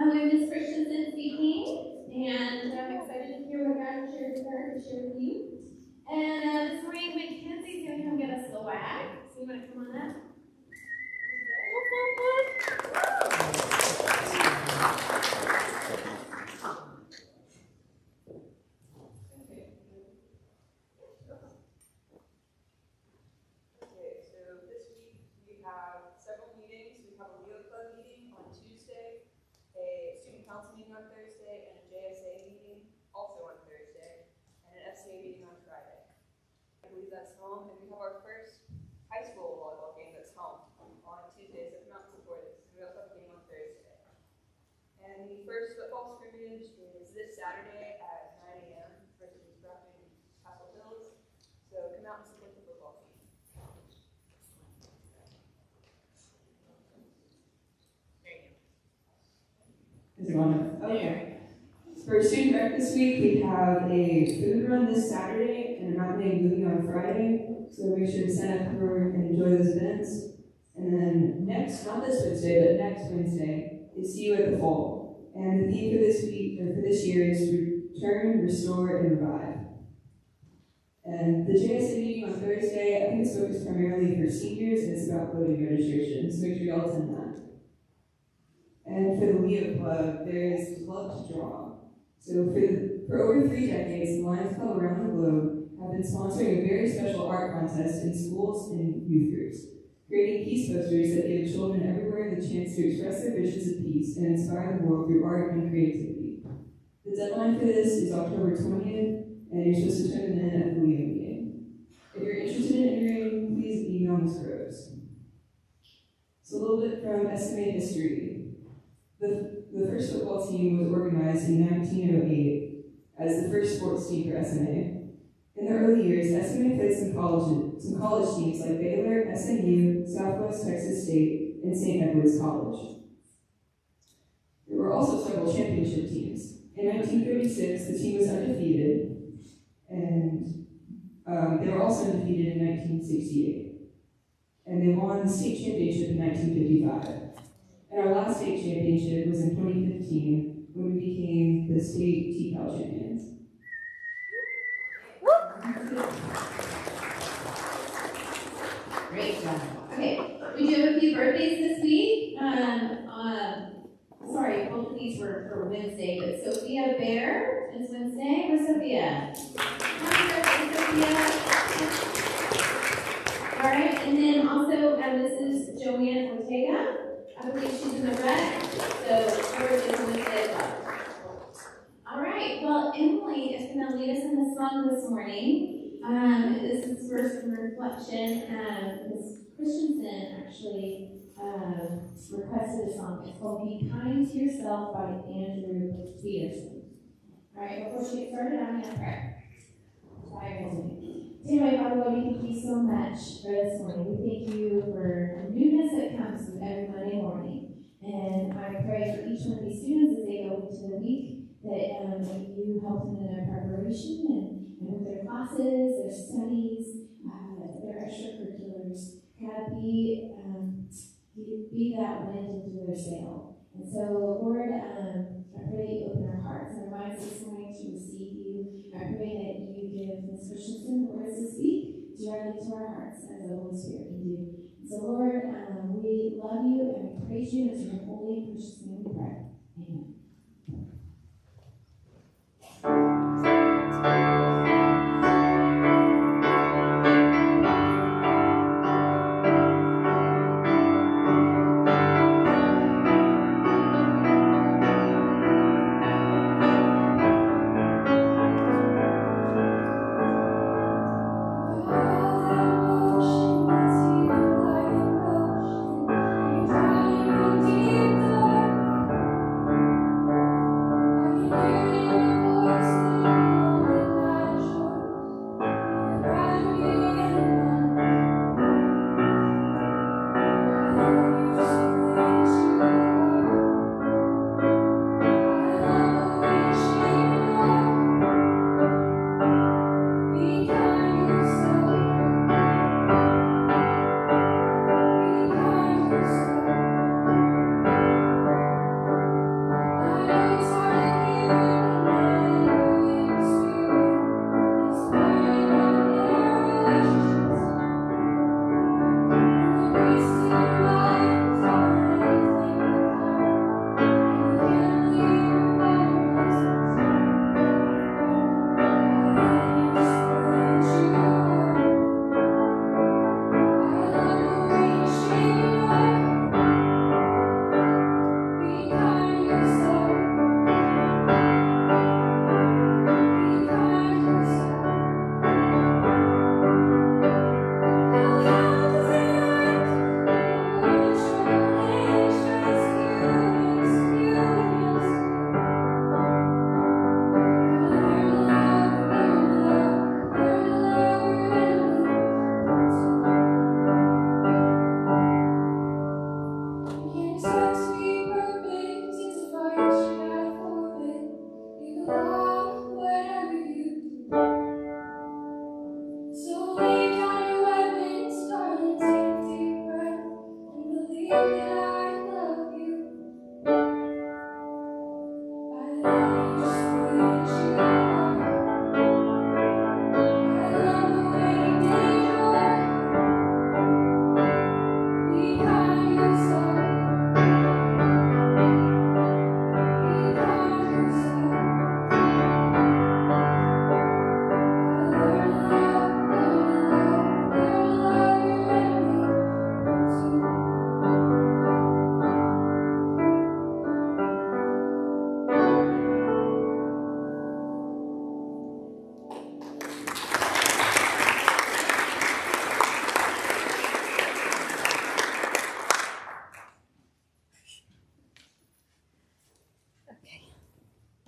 I'm Ms. Christensen speaking, and I'm excited to hear what God shared with her to share with you. And this morning, Mackenzie's going to come get us the WAG. So you want to come on up? Council meeting on Thursday, and a JSA meeting also on Thursday, and an FCA meeting on Friday. I believe that's home, and we have our first high school volleyball game that's home on Tuesday, so come out and support us. We also have a game on Thursday. And the first football scrimmage is this Saturday at 9 a.m. versus Grafton Castle Hills, so come out and support the football team. Is it on? Okay. For student rec this week, we have a food run this Saturday and a matinee movie on Friday. So make sure to sign up for and enjoy those events. And then next, not this Wednesday, but next Wednesday, is See You at the Fall. And the theme for this week, or for this year, is Return, Restore, and Revive. And the JSA meeting on Thursday, I think it's focused primarily for seniors, and it's about voting registration. So make sure you all attend that. And for the Leo Club, there's Love to Draw. So for over 3 decades, the Lions Club around the globe have been sponsoring a very special art contest in schools and youth groups, creating peace posters that give children everywhere the chance to express their visions of peace and inspire the world through art and creativity. The deadline for this is October 20th, and you're supposed to turn them in at the Leo meeting. If you're interested in entering, please email Ms. Rose. So a little bit from SMA history. The first football team was organized in 1908 as the first sports team for SMA. In the early years, SMA played some college teams like Baylor, SMU, Southwest Texas State, and St. Edward's College. There were also several championship teams. In 1936, the team was undefeated, and they were also undefeated in 1968. And they won the state championship in 1955. And our last state championship was in 2015 when we became the state TCAL champions. Great job. Okay, we do have a few birthdays this week. Sorry, both of these were for Wednesday, but Sophia Bear is Wednesday. Where's Sophia? Happy birthday, Sophia. All right, and then also Mrs. Joanne Ortega. I believe she's in the red, so hers is Wednesday as well. All right, well, Emily is going to lead us in the song this morning. This is first in reflection. Ms. Christensen actually requested a song. It's called Be Kind to Yourself by Andrew Peterson. All right, before she gets started, I'm going to pray. Anyway, Father Lord, we thank you so much for this morning. We thank you for the newness that comes with every Monday morning. And I pray for each one of these students as they go into the week that you help them in their preparation and with their classes, their studies, their extracurriculars. God, be that wind into their sail. And so, Lord, I pray that you open our hearts and our minds this morning to receive you. I pray that you give Ms. Christensen the words to speak directly to our hearts as the Holy Spirit can do. So, Lord, we love you and we praise you. It's in your holy and precious name we pray. Amen. Deep dark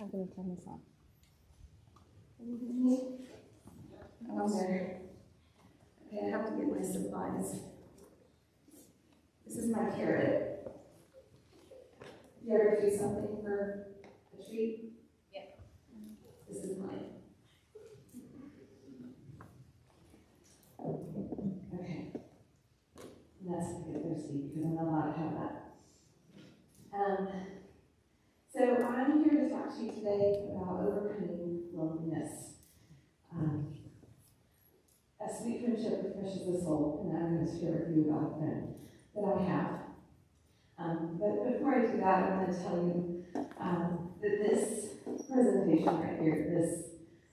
I'm going to turn this on. Okay, I have to get my supplies. This is my carrot. You ever do something for a treat? Yeah. This is mine. Okay. And that's to get thirsty because I'm not allowed to have that. So I'm here to talk to you today about overcoming loneliness. A sweet friendship refreshes the soul, and I'm going to share with you about a friend that I have. But before I do that, I want to tell you that this presentation right here, this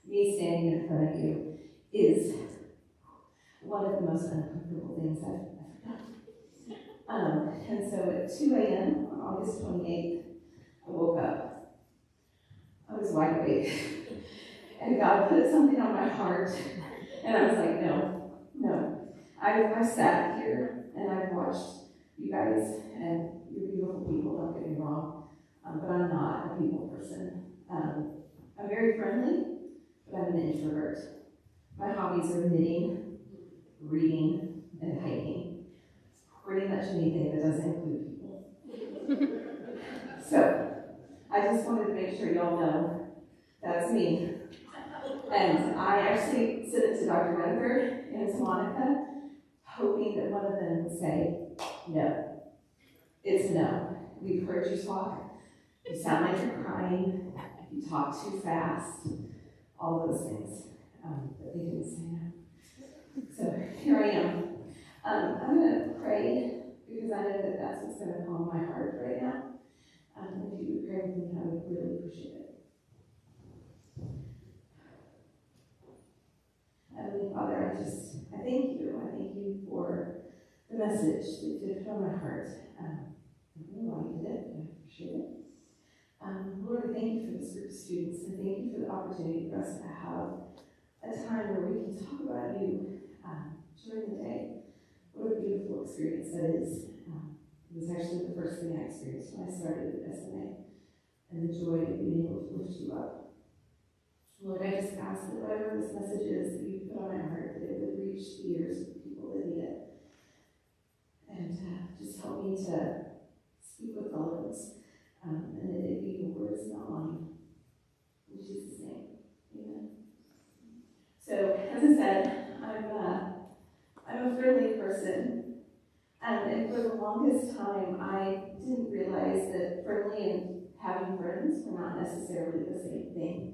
me standing in front of you, is one of the most uncomfortable things I've done. And so at 2 a.m. on August 28th, I woke up. I was wide awake. And God put something on my heart. And I was like, no. I've sat here and I've watched you guys, and you're beautiful people, don't get me wrong. But I'm not a people person. I'm very friendly, but I'm an introvert. My hobbies are knitting, reading, and hiking. Pretty much anything that doesn't include people. So, I just wanted to make sure y'all know that's me. And I actually sent it to Dr. Renford and to Monica, hoping that one of them would say, no. It's no. We've heard you talk. You sound like you're crying. You talk too fast. All those things. But they didn't say no. So here I am. I'm going to pray because I know that that's what's going to calm my heart right now. If you would pray with me, I would really appreciate it. Heavenly Father, I thank you. I thank you for the message that you put on my heart. I don't know why you did it, but I appreciate it. Lord, I thank you for this group of students, and thank you for the opportunity for us to have a time where we can talk about you during the day. What a beautiful experience that is. It was actually the first thing I experienced when I started at SMA, and the joy of being able to lift you up. Lord, I just ask that whatever this message is that you put on my heart, that it would reach the ears of the people that need it. And just help me to speak with relevance, and that it be your words, not mine. In Jesus' name, amen. So, as I said, I'm a friendly person. And for the longest time, I didn't realize that friendly and having friends were not necessarily the same thing.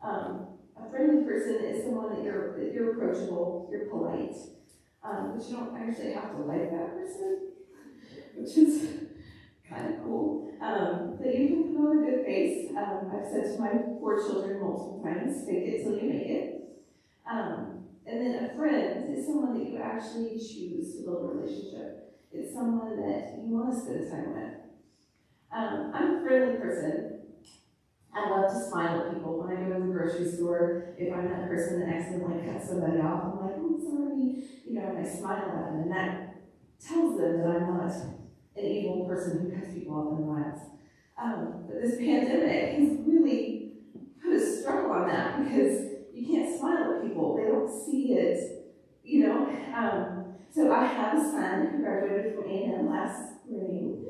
A friendly person is someone that you're approachable, you're polite, but you don't actually have to like that person, which is kind of cool. But you can put on a good face. I've said to my 4 children multiple times, fake it till you make it. And then a friend is someone that you actually choose to build a relationship. It's someone that you want to spend time with. I'm a friendly person. I love to smile at people when I go to the grocery store. If I'm that person that accidentally cuts somebody off, I'm like, oh, sorry, and I smile at them, and that tells them that I'm not an evil person who cuts people off in miles. But this pandemic has really put a struggle on that because you can't smile at people. They don't see it, So I have a son who graduated from A&M last spring.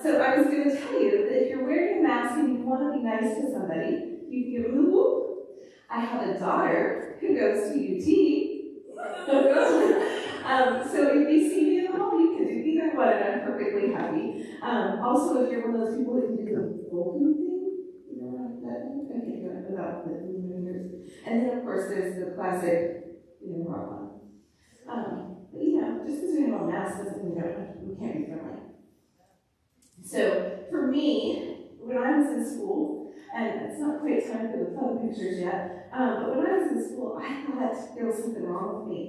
So I was going to tell you that if you're wearing a mask and you want to be nice to somebody, you can give them a whoop. I have a daughter who goes to UT. So if you see me in the hall, you can do either one, and I'm perfectly happy. Also, if you're one of those people that can do the Vulcan thing, I can't do it without the fingers. And then, of course, there's the classic, rock one. But just because we have a mask doesn't mean we can't be friendly. So for me, when I was in school, and it's not quite time for the fun pictures yet, but when I was in school, I thought there was something wrong with me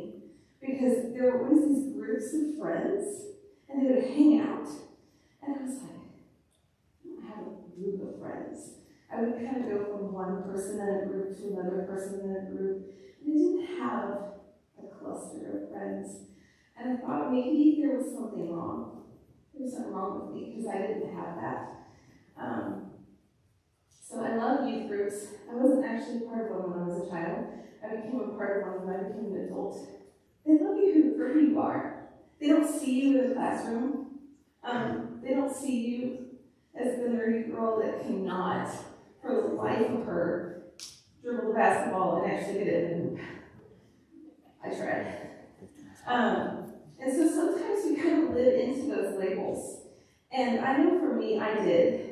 because there were always these groups of friends, and they would hang out, and I was like, I don't have a group of friends. I would kind of go from one person in a group to another person in a group, and I didn't have a cluster of friends. And I thought maybe there was something wrong. There was something wrong with me because I didn't have that. So I love youth groups. I wasn't actually part of one when I was a child. I became a part of one when I became an adult. They love you for who you are. They don't see you in the classroom. They don't see you as the nerdy girl that cannot, for the life of her, dribble the basketball and actually get it in the hoop. I tried. And so sometimes we kind of live into those labels. And I know for me, I did.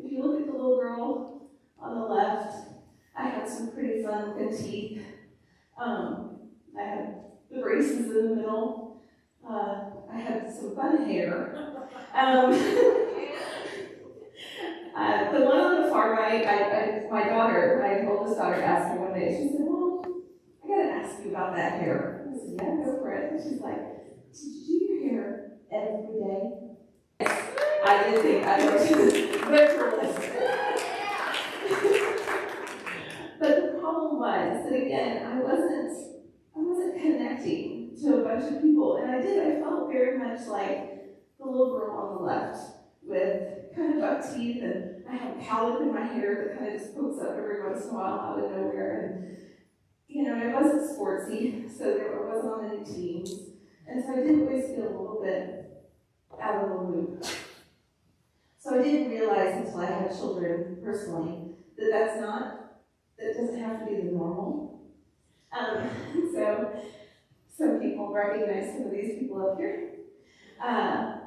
If you look at the little girl on the left, I had some pretty fun looking teeth. I had the braces in the middle. I had some fun hair. The one on the far right, my daughter, my oldest daughter, asked me one day, she said, Mom, I gotta ask you about that hair. I said, yeah, go for it. And she's like, did you do your hair every day? I did think I was literalist. But the problem was that again, I wasn't connecting to a bunch of people, and I felt very much like the little girl on the left with kind of buck teeth, and I have cowlick in my hair that kind of just pokes up every once in a while out of nowhere, and I wasn't sportsy, so I wasn't on any teams, and so I did always feel a little bit out of the loop. So I didn't realize until I had children personally that doesn't have to be the normal. So some people recognize some of these people up here. I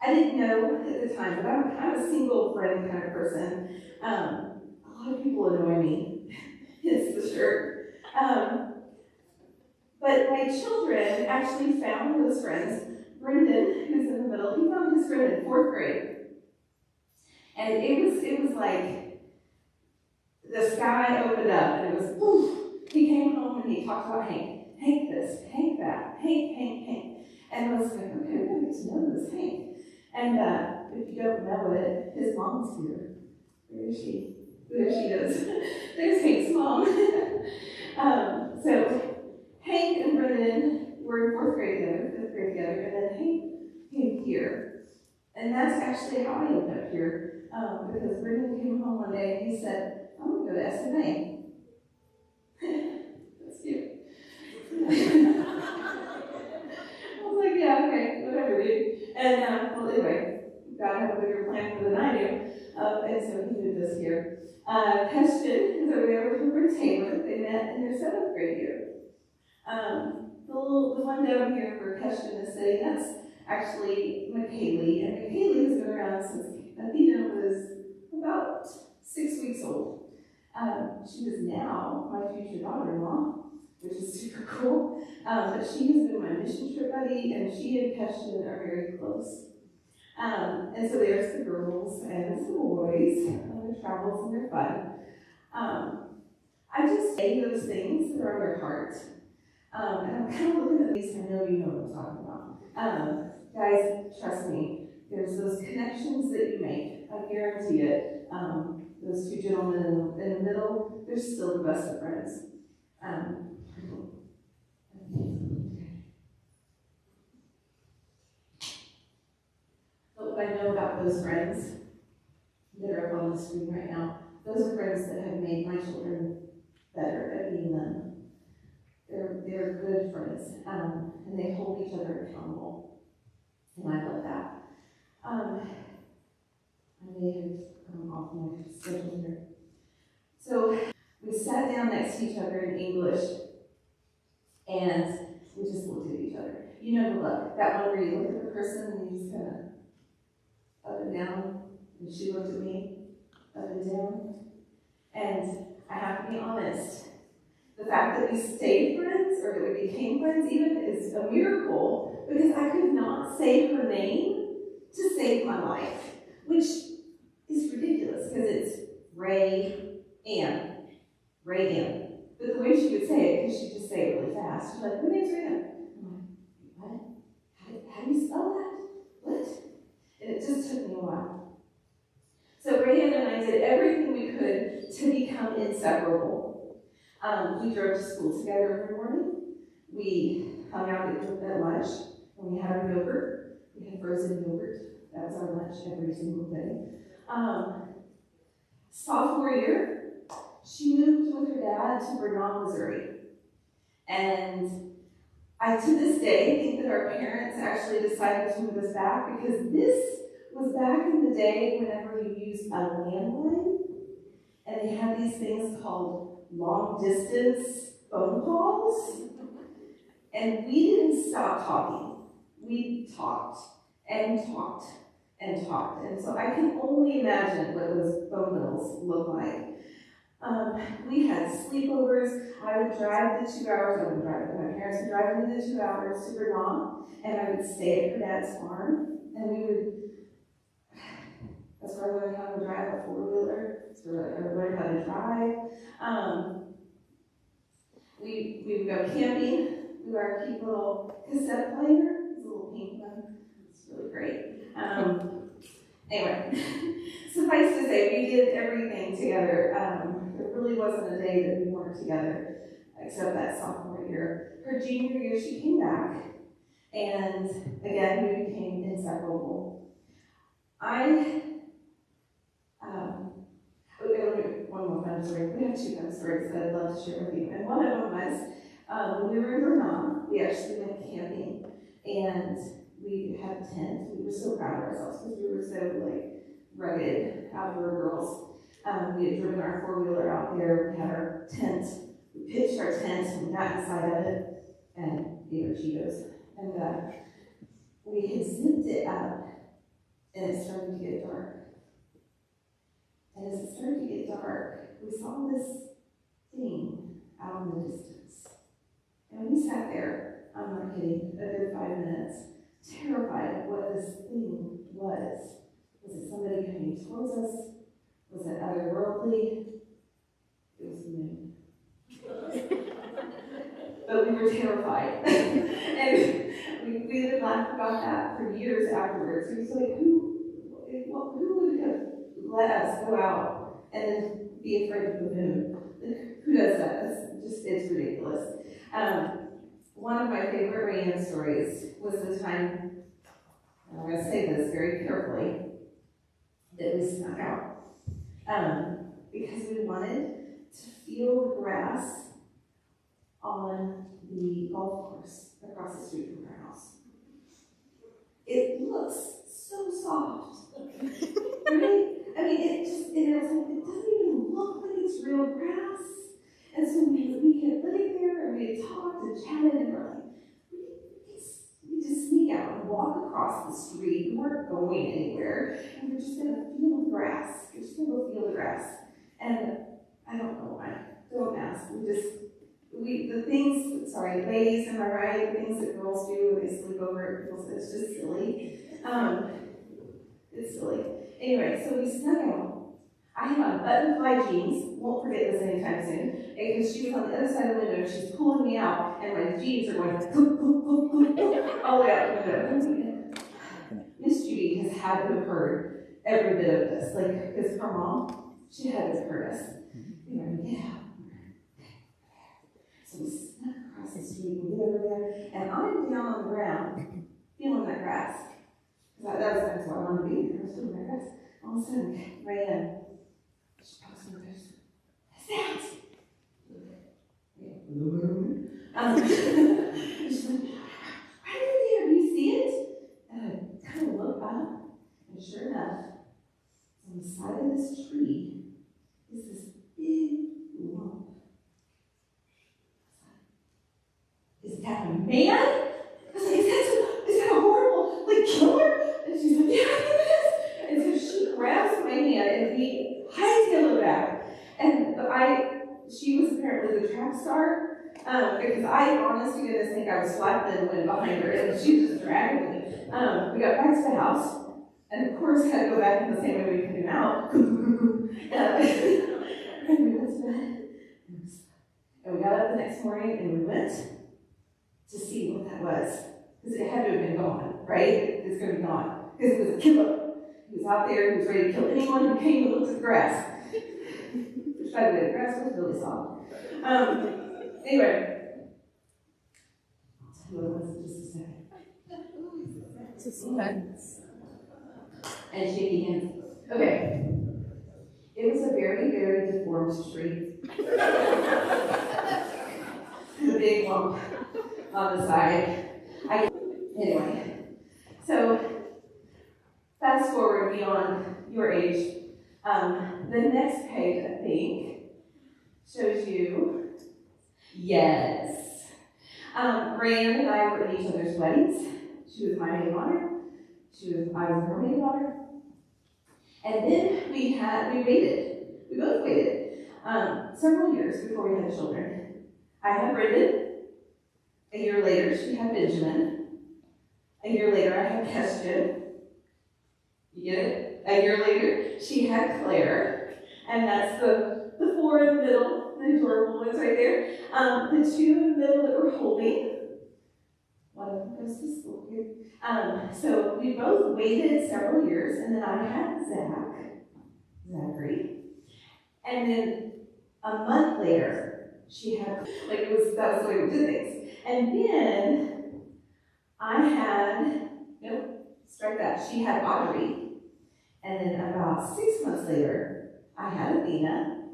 didn't know at the time, but I'm a single friend kind of person. A lot of people annoy me, it's for sure. But my children actually found those friends. Brendan, who's in the middle, he found his friend in 4th grade. And it was like the sky opened up and it was poof. He came home and he talked about Hank. Hank this, Hank that, Hank. And I was like, okay, we're going to get to know this Hank. And if you don't know it, his mom's here. Where is she? There she is. There's Hank's mom. So Hank and Brendan were in 4th grade together, 5th grade together, and then Hank came here. And that's actually how I ended up here. Because Brendan came home one day and he said, I'm going to go to SMA. That's cute. I was like, yeah, okay, whatever, dude. And, well, anyway, God had a bigger plan than I do. And so he moved us here. Keston is over there with her Taylor. They met in their 7th grade year. The one down here where Keston is sitting, that's actually McKaylee. And McKaylee has been around since Athena was about 6 weeks old. She is now my future daughter-in-law, which is super cool. But she has been my mission trip buddy, and she and Keston are very close. And so there's the girls and the boys, and their travels and their fun. I just say those things that are on their heart. And I'm kind of looking at these, I know you know what I'm talking about. Guys, trust me, there's those connections that you make. I guarantee it. Those two gentlemen in the middle, they're still the best of friends. But what I know about those friends that are up on the screen right now, those are friends that have made my children better at being them. They're good friends, and they hold each other accountable, and I love that. I may have come off my schedule here. So we sat down next to each other in English, and we just looked at each other. You know the look, that one where you look at the person and you just kind of up and down, and she looked at me, up and down. And I have to be honest, the fact that we stayed friends, or that we became friends even, is a miracle, because I could not say her name to save my life, which is ridiculous, because it's Ray Ann. But the way she would say it, because she'd just say it really fast, she's like, my name's Ray Ann. I'm like, what? How do you spell that? What? And it just took me a while. So Ray Ann and I did everything we could to become inseparable. We drove to school together every morning. We hung out at lunch, and we had our yogurt. We had frozen yogurt. That was our lunch every single day. sophomore year, she moved with her dad to Vernon, Missouri. And I, to this day, think that our parents actually decided to move us back because this was back in the day whenever you used a landline, and they had these things called long-distance phone calls, and we didn't stop talking. We talked and talked and talked, and so I can only imagine what those phone bills look like. We had sleepovers. I would drive the 2 hours. I would drive. My parents would drive me the 2 hours to Vernon, and I would stay at her dad's farm. And we would. That's where I learned how to drive a 4-wheeler. That's where I learned how to drive. We would go camping with our cute little cassette player. It's a little pink one. It's really great. Anyway, suffice to say, we did everything together. There really wasn't a day that we weren't together, except that sophomore year. Her junior year, she came back, and again, we became inseparable. One more fun story. We have 2 fun stories that I'd love to share with you. And one of them was when we were in Vernon, we actually went camping, and we had a tent. We were so proud of ourselves because we were so rugged outdoor girls. We had driven our 4-wheeler out there. We had our tent. We pitched our tent and got inside of it and ate our Cheetos. And we had zipped it up, and it started to get dark. And as it started to get dark, we saw this thing out in the distance. And we sat there, I'm not kidding, a good 5 minutes, terrified of what this thing was. Was it somebody coming towards us? Was it otherworldly? It was the moon. But we were terrified. And we would laugh about that for years afterwards. It was like, who would have let us go out and then be afraid of the moon? Who does that? It's ridiculous. One of my favorite rain stories was the time, and I'm going to say this very carefully, that we snuck out. Because we wanted to feel the grass on the golf course across the street from our house. It looks so soft, right? I mean, it doesn't even look like it's real grass. And so we had laid there and we had talked and chatted and we're like, we just sneak out and walk across the street. We weren't going anywhere, and we're just gonna feel the grass. We're just gonna go feel the grass. And I don't know why. Don't ask. Ladies, am I right? The things that girls do when they sleep over at people's, it's just silly. It's silly. Anyway, so we snuck out. I had on buttonfly jeans, won't forget this anytime soon, because she was on the other side of the window, she's pulling me out, and my jeans are going all the way out the window. Miss Judy has had to have heard every bit of this, because her mom, she had to have heard us. We were like, yeah. So we snuck across the street, we get over there, and I'm down on the ground, feeling that grass. That was that's what I wanted to be. I was feeling that grass. All of a sudden, right in. She pokes me first. What's that? She's like, right over there, do you see it? And I kind of look up, and sure enough, on the side of this tree is this big lump. Is that a man? I was like, is that a horrible, killer? And she's like, yeah, it is. And so she grabs my hand and we hightail it back. And she was apparently the track star, because I honest to goodness think I was flapping in the wind behind her and she was just dragging me. We got back to the house, and of course had to go back in the same way we came out. And we went to bed. And we got up the next morning and we went to see what that was. Because it had to have been gone, right? It's going to be gone. Because it was a killer. He was out there, he was ready to kill anyone who came and looked at the grass. Which, by the way, the grass was really soft. Anyway. I'll tell you what it was in just a second. Suspense. And shaking hands. Okay. It was a very very, very deformed tree. A big lump on the side. Anyway, so fast forward beyond your age. The next page, I think, shows you, yes. Rand and I were at each other's weddings. She was my maid of honor. I was her maid of honor. And then we waited. We both waited several years before we had children. I had Brendan. A year later, she had Benjamin. A year later, I had Keston. You get it? A year later, she had Claire. And that's the four in the middle, the adorable ones right there. The two in the middle that we're holding. One of them goes to school here. So we both waited several years, and then I had Zachary. And then a month later, she had, that was the way we did things. And then I had, strike that, she had Audrey. And then about 6 months later, I had Athena.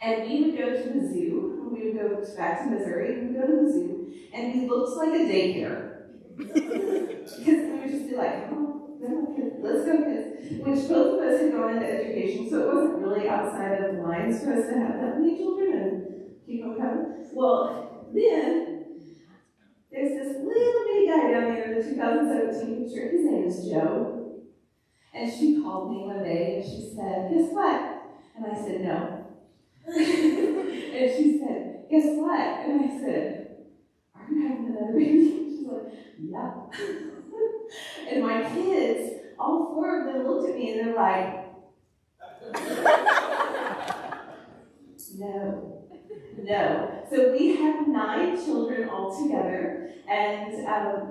And we would go to the zoo. We would go back to Missouri. We would go to the zoo. And we looked like a daycare. Because we would just be like, oh, let's go, kids. Which both of us had gone into education, so it wasn't really outside of the lines for us to have that many children and keep them coming. Well, then, there's this little bitty guy down there in the 2017 picture. His name is Joe. And she called me one day and she said, guess what? And I said, no. And she said, guess what? And I said, are you having another baby? She's like, yeah. And my kids, all four of them looked at me and they're like, no. So we have 9 children altogether, and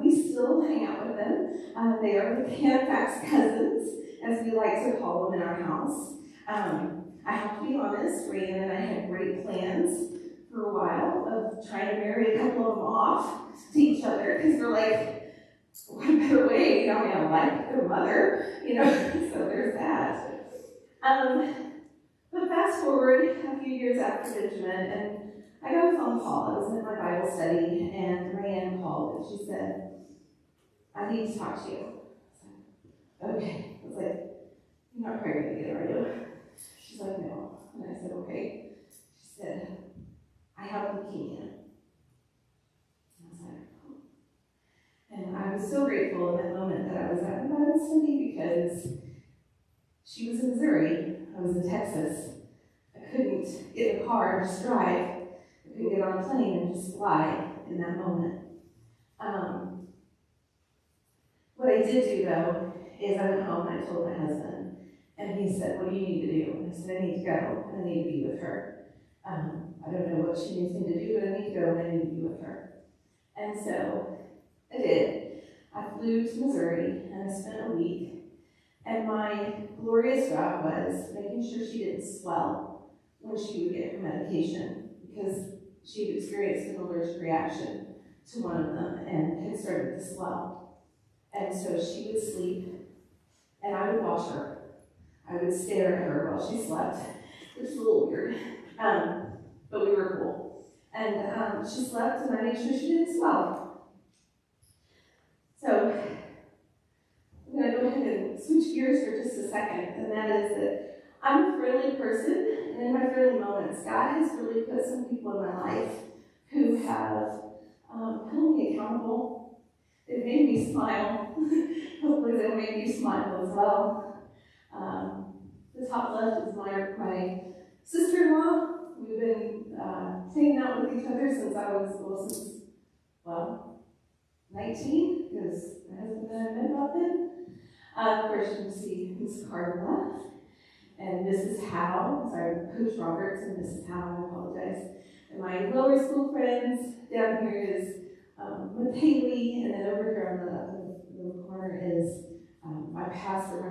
we still hang out with them. They are the Halifax cousins, as we like to call them in our house. I have to be honest, Rand and I had great plans for a while of trying to marry a couple of them off to each other, because we're like, what better way? I like their mother, so there's that. But fast forward a few years after Benjamin, and I got a phone call. I was in my Bible study, and Rand called, and she said, I need to talk to you. I said, okay. I was like, you're not pregnant again, are you? She's like, no. And I said, okay. She said, I have leukemia. And I was like, oh. And I was so grateful in that moment that I was at my Bible study, because she was in Missouri. I was in Texas. I couldn't get in a car and just drive. I couldn't get on a plane and just fly in that moment. What I did do, though, is I went home and I told my husband. And he said, what do you need to do? And I said, I need to go, and I need to be with her. I don't know what she needs me to do, but I need to go, and I need to be with her. And so I did. I flew to Missouri, and I spent a week. And my glorious job was making sure she didn't swell when she would get her medication, because she had experienced an allergic reaction to one of them and had started to swell. And so she would sleep, and I would watch her. I would stare at her while she slept, which was a little weird, but we were cool. And she slept, and I made sure she didn't swell. So I'm going to go ahead and switch gears for just a second, and that is that I'm a friendly person, and in my friendly moments, God has really put some people in my life who have held me accountable. They've made me smile. Hopefully they'll make you smile as well. The top left is my sister-in-law. We've been hanging out with each other since I was, 19, because my husband and I met about then. Of course, you can see Miss Carla, and Mrs. Howe, sorry, Coach Roberts, and Mrs. Howe, I apologize. And my lower school friends, down here is with Haley, and then over here on the corner is my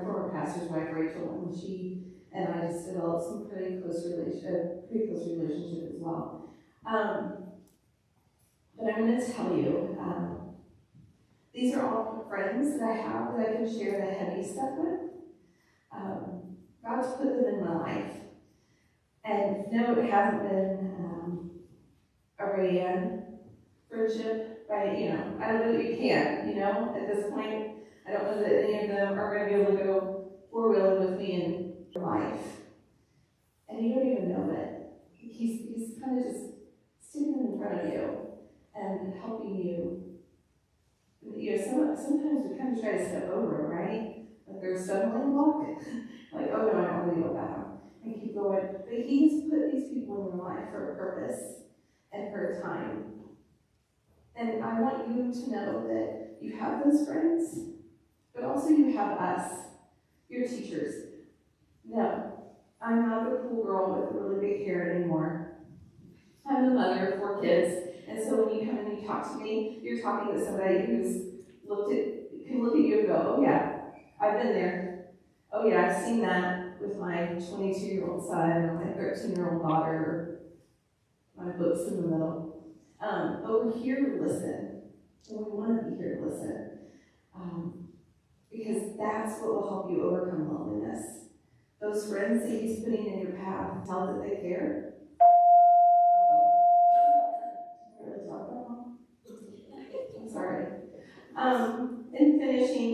former pastor's wife, Rachel, and she and I just developed some pretty close relationship as well. But I'm going to tell you, these are all friends that I have that I can share the heavy stuff with. God's put them in my life. And no, it hasn't been a Rayanne friendship, right? I don't know that you can, at this point. I don't know that any of them are going to be able to go four-wheeling with me in life. And you don't even know it. He's kind of just standing in front of you and helping you. Sometimes we kind of try to step over, right? Like there's a stumbling block. Like, oh no, I don't want to deal with that. And keep going. But he's put these people in your life for a purpose and for a time. And I want you to know that you have those friends, but also you have us, your teachers. No, I'm not the cool girl with the really big hair anymore. I'm the mother of 4 kids, and so when you come and you talk to me, you're talking to somebody who's can look at you and go, oh yeah, I've been there. Oh yeah, I've seen that with my 22-year-old son or my 13-year-old daughter, my books in the middle. But we're here to listen, and we want to be here to listen, because that's what will help you overcome loneliness. Those friends that he's putting in your path, tell that they care. I'm sorry. In finishing,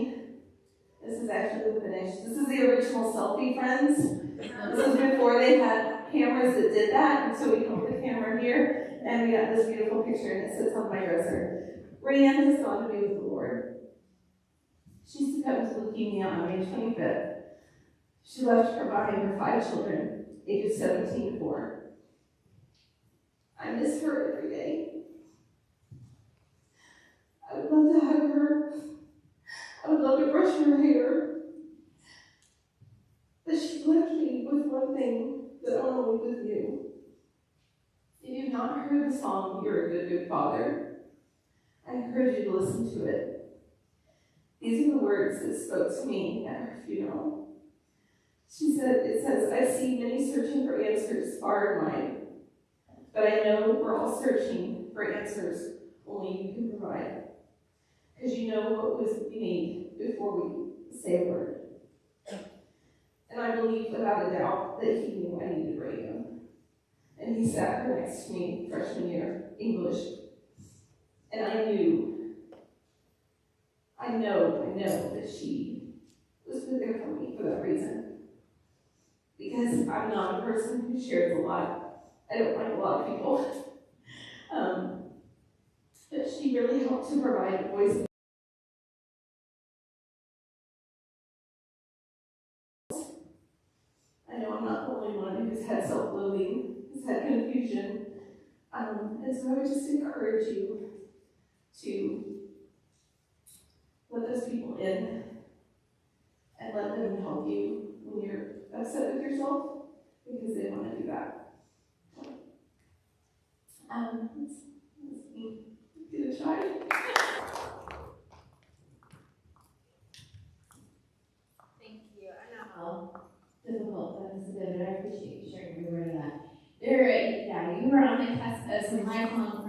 this is actually the finish. This is the original selfie, friends. This is before they had cameras that did that, and so we hold the camera here, and we got this beautiful picture, and it sits on my dresser. Rayanne has gone to be with the Lord. She succumbed to leukemia on May 25th. She left her behind her 5 children, ages 17 to 4. I miss her every day. I would love to hug her. I would love to brush her hair. But she left me with one thing that I want to leave with you. If you've not heard the song, You're a Good, Good Father, I encourage you to listen to it. These are the words that spoke to me at her funeral. It says, I see many searching for answers far and wide, but I know we're all searching for answers only you can provide. Because you know what we need before we say a word. And I believe without a doubt that he knew I needed radio. And he sat her next to me freshman year, English. And I know that she was put there for me for that reason. Because I'm not a person who shares a lot. I don't like a lot of people. But she really helped to provide a voice. I know I'm not the only one who's had self-loathing, who's had confusion. And so I would just encourage you to let those people in and let them help you when you're upset with yourself, because they want to do that. Let's give it a try. Thank you. I know how difficult that has been, but I appreciate you sharing your word of that. You were on the cusp of some lifelong